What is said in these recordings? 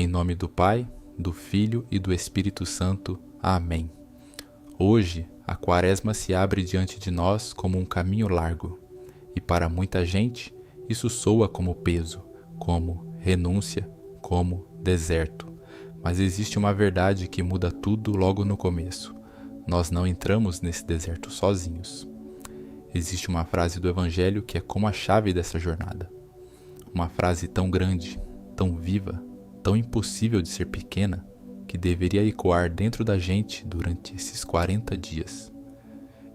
Em nome do Pai, do Filho e do Espírito Santo. Amém. Hoje, a Quaresma se abre diante de nós como um caminho largo, e para muita gente, isso soa como peso, como renúncia, como deserto. Mas existe uma verdade que muda tudo logo no começo. Nós não entramos nesse deserto sozinhos. Existe uma frase do Evangelho que é como a chave dessa jornada. Uma frase tão grande, tão viva, tão impossível de ser pequena, que deveria ecoar dentro da gente durante esses 40 dias.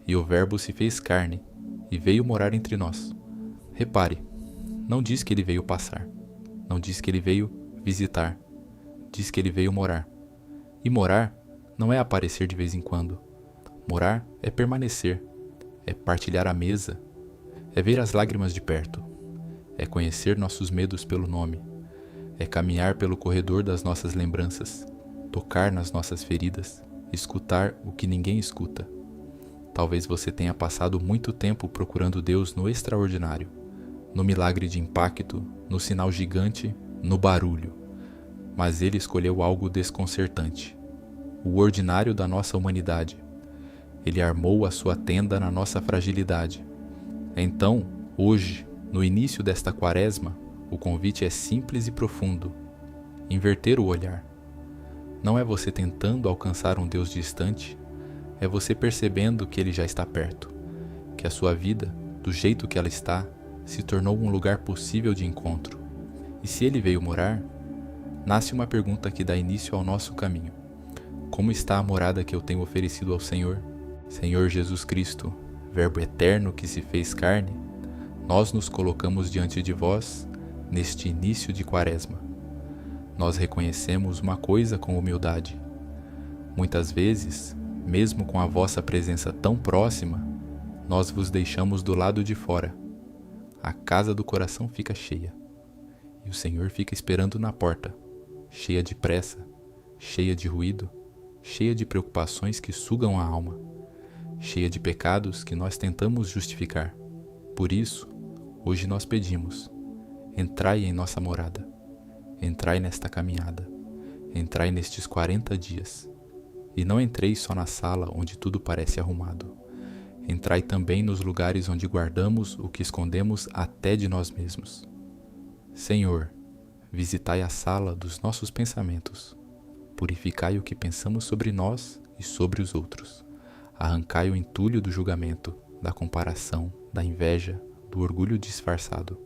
E o Verbo se fez carne e veio morar entre nós. Repare, não diz que ele veio passar, não diz que ele veio visitar, diz que ele veio morar. E morar não é aparecer de vez em quando. Morar é permanecer, é partilhar a mesa, é ver as lágrimas de perto, é conhecer nossos medos pelo nome, é caminhar pelo corredor das nossas lembranças, tocar nas nossas feridas, escutar o que ninguém escuta. Talvez você tenha passado muito tempo procurando Deus no extraordinário, no milagre de impacto, no sinal gigante, no barulho. Mas Ele escolheu algo desconcertante, o ordinário da nossa humanidade. Ele armou a sua tenda na nossa fragilidade. Então, hoje, no início desta Quaresma, o convite é simples e profundo. Inverter o olhar. Não é você tentando alcançar um Deus distante, é você percebendo que Ele já está perto, que a sua vida, do jeito que ela está, se tornou um lugar possível de encontro. E se Ele veio morar, nasce uma pergunta que dá início ao nosso caminho. Como está a morada que eu tenho oferecido ao Senhor? Senhor Jesus Cristo, Verbo eterno que se fez carne, nós nos colocamos diante de vós neste início de Quaresma. Nós reconhecemos uma coisa com humildade. Muitas vezes, mesmo com a vossa presença tão próxima, nós vos deixamos do lado de fora. A casa do coração fica cheia, e o Senhor fica esperando na porta, cheia de pressa, cheia de ruído, cheia de preocupações que sugam a alma, cheia de pecados que nós tentamos justificar. Por isso, hoje nós pedimos: entrai em nossa morada, entrai nesta caminhada, entrai nestes 40 dias. E não entreis só na sala onde tudo parece arrumado. Entrai também nos lugares onde guardamos o que escondemos até de nós mesmos. Senhor, visitai a sala dos nossos pensamentos. Purificai o que pensamos sobre nós e sobre os outros. Arrancai o entulho do julgamento, da comparação, da inveja, do orgulho disfarçado.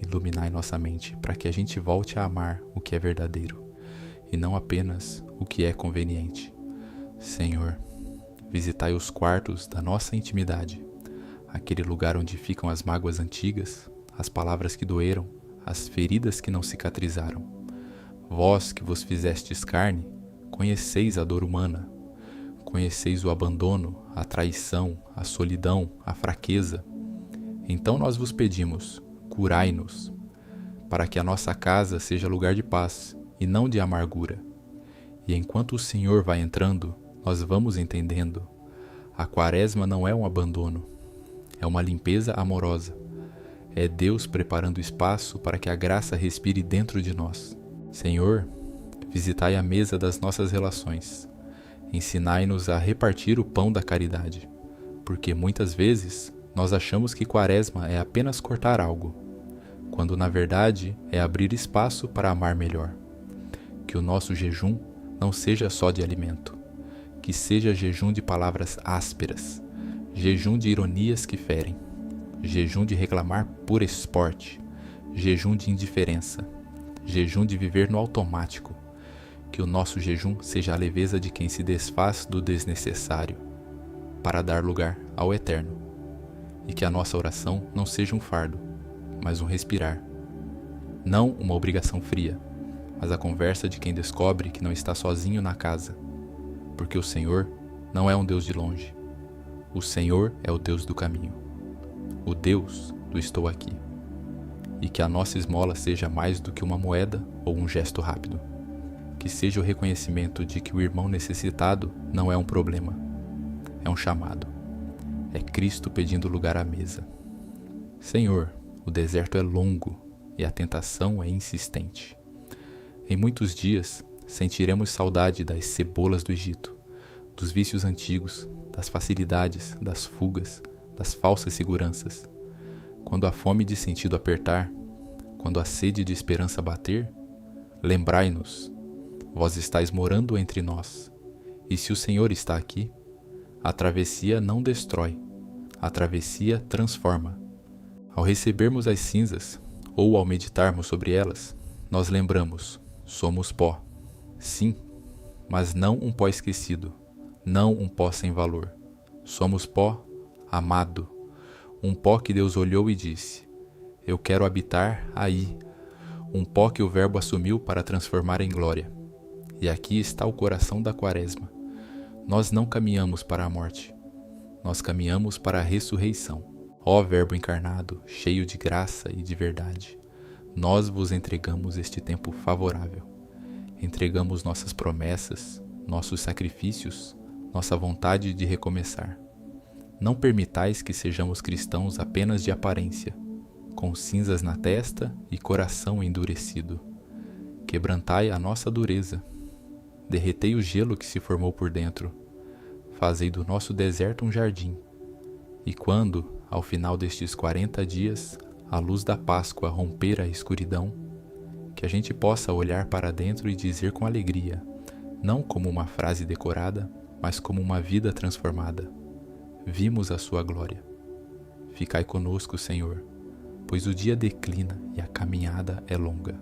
Iluminai nossa mente para que a gente volte a amar o que é verdadeiro e não apenas o que é conveniente. Senhor, visitai os quartos da nossa intimidade, aquele lugar onde ficam as mágoas antigas, as palavras que doeram, as feridas que não cicatrizaram. Vós que vos fizestes carne, conheceis a dor humana, conheceis o abandono, a traição, a solidão, a fraqueza. Então nós vos pedimos: curai-nos, para que a nossa casa seja lugar de paz e não de amargura. E enquanto o Senhor vai entrando, nós vamos entendendo. A Quaresma não é um abandono, é uma limpeza amorosa. É Deus preparando espaço para que a graça respire dentro de nós. Senhor, visitai a mesa das nossas relações. Ensinai-nos a repartir o pão da caridade, porque muitas vezes nós achamos que Quaresma é apenas cortar algo, quando na verdade é abrir espaço para amar melhor. Que o nosso jejum não seja só de alimento, que seja jejum de palavras ásperas, jejum de ironias que ferem, jejum de reclamar por esporte, jejum de indiferença, jejum de viver no automático. Que o nosso jejum seja a leveza de quem se desfaz do desnecessário, para dar lugar ao eterno. E que a nossa oração não seja um fardo, mas um respirar. Não uma obrigação fria, mas a conversa de quem descobre que não está sozinho na casa. Porque o Senhor não é um Deus de longe. O Senhor é o Deus do caminho. O Deus do estou aqui. E que a nossa esmola seja mais do que uma moeda ou um gesto rápido. Que seja o reconhecimento de que o irmão necessitado não é um problema, é um chamado. É Cristo pedindo lugar à mesa. Senhor, o deserto é longo e a tentação é insistente. Em muitos dias, sentiremos saudade das cebolas do Egito, dos vícios antigos, das facilidades, das fugas, das falsas seguranças. Quando a fome de sentido apertar, quando a sede de esperança bater, lembrai-nos, vós estáis morando entre nós, e se o Senhor está aqui, a travessia não destrói, a travessia transforma. Ao recebermos as cinzas, ou ao meditarmos sobre elas, nós lembramos, somos pó. Sim, mas não um pó esquecido, não um pó sem valor. Somos pó amado, um pó que Deus olhou e disse, eu quero habitar aí, um pó que o Verbo assumiu para transformar em glória. E aqui está o coração da Quaresma. Nós não caminhamos para a morte, nós caminhamos para a ressurreição. Ó Verbo encarnado, cheio de graça e de verdade, nós vos entregamos este tempo favorável. Entregamos nossas promessas, nossos sacrifícios, nossa vontade de recomeçar. Não permitais que sejamos cristãos apenas de aparência, com cinzas na testa e coração endurecido. Quebrantai a nossa dureza. Derretei o gelo que se formou por dentro. Fazei do nosso deserto um jardim. E quando, ao final destes 40 dias, a luz da Páscoa romper a escuridão, que a gente possa olhar para dentro e dizer com alegria, não como uma frase decorada, mas como uma vida transformada. Vimos a sua glória. Ficai conosco, Senhor, pois o dia declina e a caminhada é longa.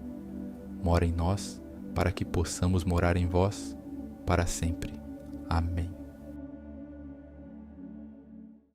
Mora em nós, para que possamos morar em vós para sempre. Amém.